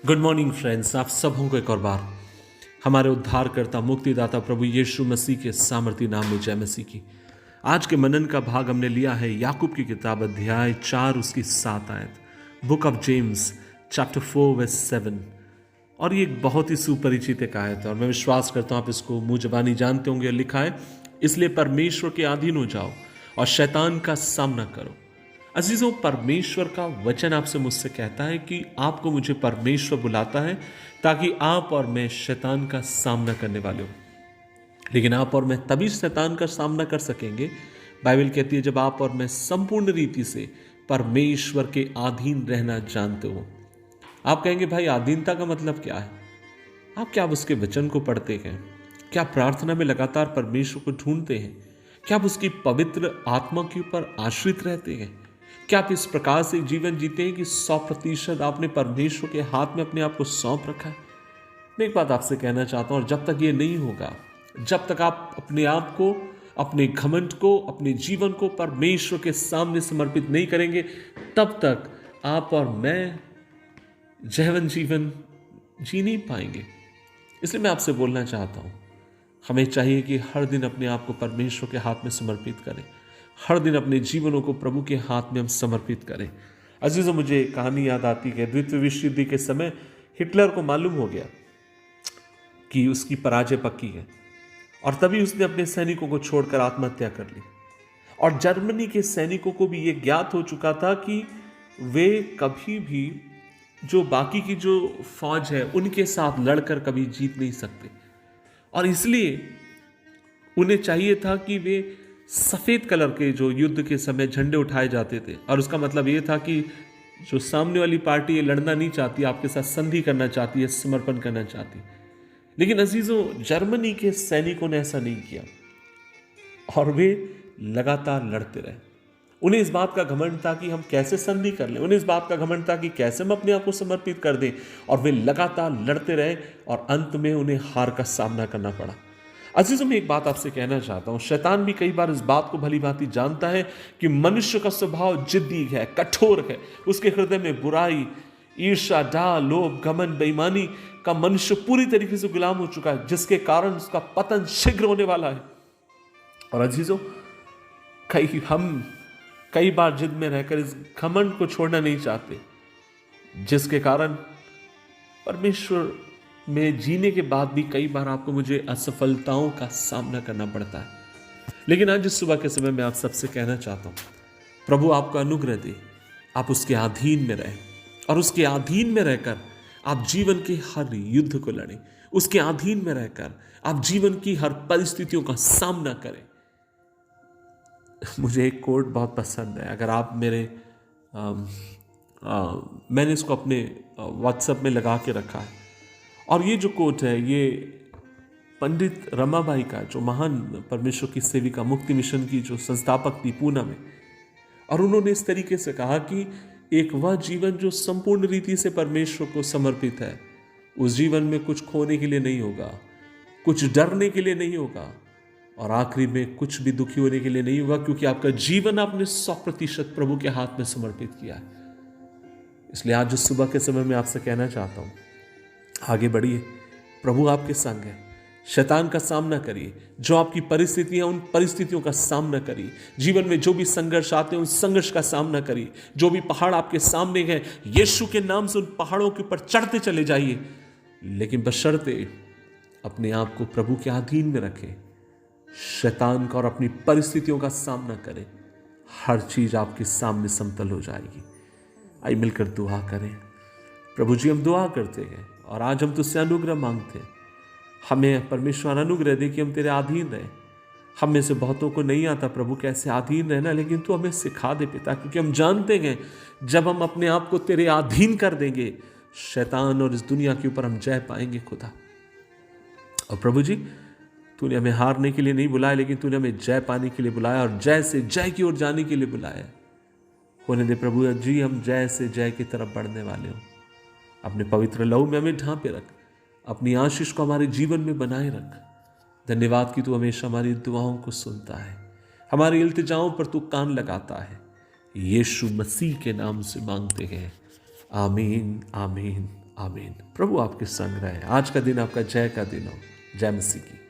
Good morning friends, आप सबों को एक और बार हमारे उद्धारकर्ता मुक्तिदाता प्रभु यीशु मसीह के सामर्थी नाम में जय मसीह की। आज के मनन का भाग हमने लिया है याकूब की किताब अध्याय 4 उसकी 7 आयत, book of James chapter 4 verse 7। और ये एक बहुत ही सुपरिचित एक आयत है और मैं विश्वास करता हूँ आप इसको मुंह जबानी जानते होंगे। लिखा है, इसलिए परमेश्वर के अधीन हो जाओ और शैतान का सामना करो। अजीजों, परमेश्वर का वचन आपसे मुझसे कहता है कि आपको मुझे परमेश्वर बुलाता है ताकि आप और मैं शैतान का सामना करने वाले हो। लेकिन आप और मैं तभी शैतान का सामना कर सकेंगे, बाइबल कहती है, जब आप और मैं संपूर्ण रीति से परमेश्वर के अधीन रहना जानते हो। आप कहेंगे, भाई अधीनता का मतलब क्या है? आप क्या उसके वचन को पढ़ते हैं? क्या प्रार्थना में लगातार परमेश्वर को ढूंढते हैं? क्या आप उसकी पवित्र आत्मा के ऊपर आश्रित रहते हैं? क्या आप इस प्रकार से जीवन जीते हैं कि 100% आपने परमेश्वर के हाथ में अपने आप को सौंप रखा है? मैं एक बात आपसे कहना चाहता हूं, और जब तक ये नहीं होगा, जब तक आप अपने आप को, अपने घमंड को, अपने जीवन को परमेश्वर के सामने समर्पित नहीं करेंगे, तब तक आप और मैं जीवन जी नहीं पाएंगे। इसलिए मैं आपसे बोलना चाहता हूं, हमें चाहिए कि हर दिन अपने आप को परमेश्वर के हाथ में समर्पित करें। हर दिन अपने जीवनों को प्रभु के हाथ में हम समर्पित करें। अजीजों, मुझे कहानी याद आती है। द्वितीय विश्व युद्ध के समय हिटलर को मालूम हो गया कि उसकी पराजय पक्की है और तभी उसने अपने सैनिकों को छोड़कर आत्महत्या कर ली। और जर्मनी के सैनिकों को भी यह ज्ञात हो चुका था कि वे कभी भी जो बाकी की जो फौज है उनके साथ लड़कर कभी जीत नहीं सकते। और इसलिए उन्हें चाहिए था कि वे सफेद कलर के जो युद्ध के समय झंडे उठाए जाते थे, और उसका मतलब यह था कि जो सामने वाली पार्टी लड़ना नहीं चाहती, आपके साथ संधि करना चाहती है, समर्पण करना चाहती। लेकिन अजीजों, जर्मनी के सैनिकों ने ऐसा नहीं किया और वे लगातार लड़ते रहे। उन्हें इस बात का घमंड था कि हम कैसे संधि कर लें, उन्हें इस बात का घमंड था कि कैसे हम अपने आप को समर्पित कर दें, और वे लगातार लड़ते रहे और अंत में उन्हें हार का सामना करना पड़ा। अजीजों, मैं एक बात आपसे कहना चाहता हूं, शैतान भी कई बार इस बात को भली भांति जानता है कि मनुष्य का स्वभाव जिद्दी है, कठोर है। उसके हृदय में बुराई, ईर्ष्या, डाह, लोभ, घमंड, बेईमानी का मनुष्य पूरी तरीके से गुलाम हो चुका है, जिसके कारण उसका पतन शीघ्र होने वाला है। और अजीजों, हम कई बार जिद में रहकर इस घमंड को छोड़ना नहीं चाहते, जिसके कारण परमेश्वर में जीने के बाद भी कई बार आपको मुझे असफलताओं का सामना करना पड़ता है। लेकिन आज इस सुबह के समय में आप सबसे कहना चाहता हूं, प्रभु आपको अनुग्रह दे, आप उसके अधीन में रहें और उसके अधीन में रहकर आप जीवन के हर युद्ध को लड़ें। उसके अधीन में रहकर आप जीवन की हर परिस्थितियों का सामना करें। मुझे एक कोट बहुत पसंद है, अगर आप मैंने इसको अपने व्हाट्सएप में लगा के रखा है, और ये जो कोट है ये पंडित रमाबाई का, जो महान परमेश्वर की सेविका, मुक्ति मिशन की जो संस्थापक थी पूना में, और उन्होंने इस तरीके से कहा कि एक वह जीवन जो संपूर्ण रीति से परमेश्वर को समर्पित है, उस जीवन में कुछ खोने के लिए नहीं होगा, कुछ डरने के लिए नहीं होगा, और आखिरी में कुछ भी दुखी होने के लिए नहीं होगा, क्योंकि आपका जीवन आपने 100% प्रभु के हाथ में समर्पित किया है। इसलिए आज इस सुबह के समय में आपसे कहना चाहता हूं, आगे बढ़िए, प्रभु आपके संग है। शैतान का सामना करिए, जो आपकी परिस्थितियां, उन परिस्थितियों का सामना करिए। जीवन में जो भी संघर्ष आते हैं उन संघर्ष का सामना करिए। जो भी पहाड़ आपके सामने हैं, यीशु के नाम से उन पहाड़ों के ऊपर चढ़ते चले जाइए, लेकिन बशर्ते अपने आप को प्रभु के अधीन में रखें, शैतान का और अपनी परिस्थितियों का सामना करें। हर चीज आपके सामने समतल हो जाएगी। आइए मिलकर दुआ करें। प्रभु जी, हम दुआ करते हैं और आज हम तुझसे अनुग्रह मांगते हैं। हमें परमेश्वर अनुग्रह दे कि हम तेरे अधीन रहें। हम में से बहुतों को नहीं आता प्रभु कैसे अधीन रहना, लेकिन तू हमें सिखा दे पिता, क्योंकि हम जानते हैं जब हम अपने आप को तेरे अधीन कर देंगे, शैतान और इस दुनिया के ऊपर हम जय पाएंगे खुदा। और प्रभु जी, तूने हमें हारने के लिए नहीं बुलाया, लेकिन तूने हमें जय पाने के लिए बुलाया और जय से जय की ओर जाने के लिए बुलाया। होने दे प्रभु जी, हम जय से जय की तरफ बढ़ने वाले हो। अपने पवित्र लहू में हमें ढांपे रख, अपनी आशीष को हमारे जीवन में बनाए रख। धन्यवाद कि तू हमेशा हमारी दुआओं को सुनता है, हमारी इल्तिजाओं पर तू कान लगाता है। यीशु मसीह के नाम से मांगते हैं, आमीन, आमीन, आमीन। प्रभु आपके संग रहे। आज का दिन आपका जय का दिन हो। जय मसीह की।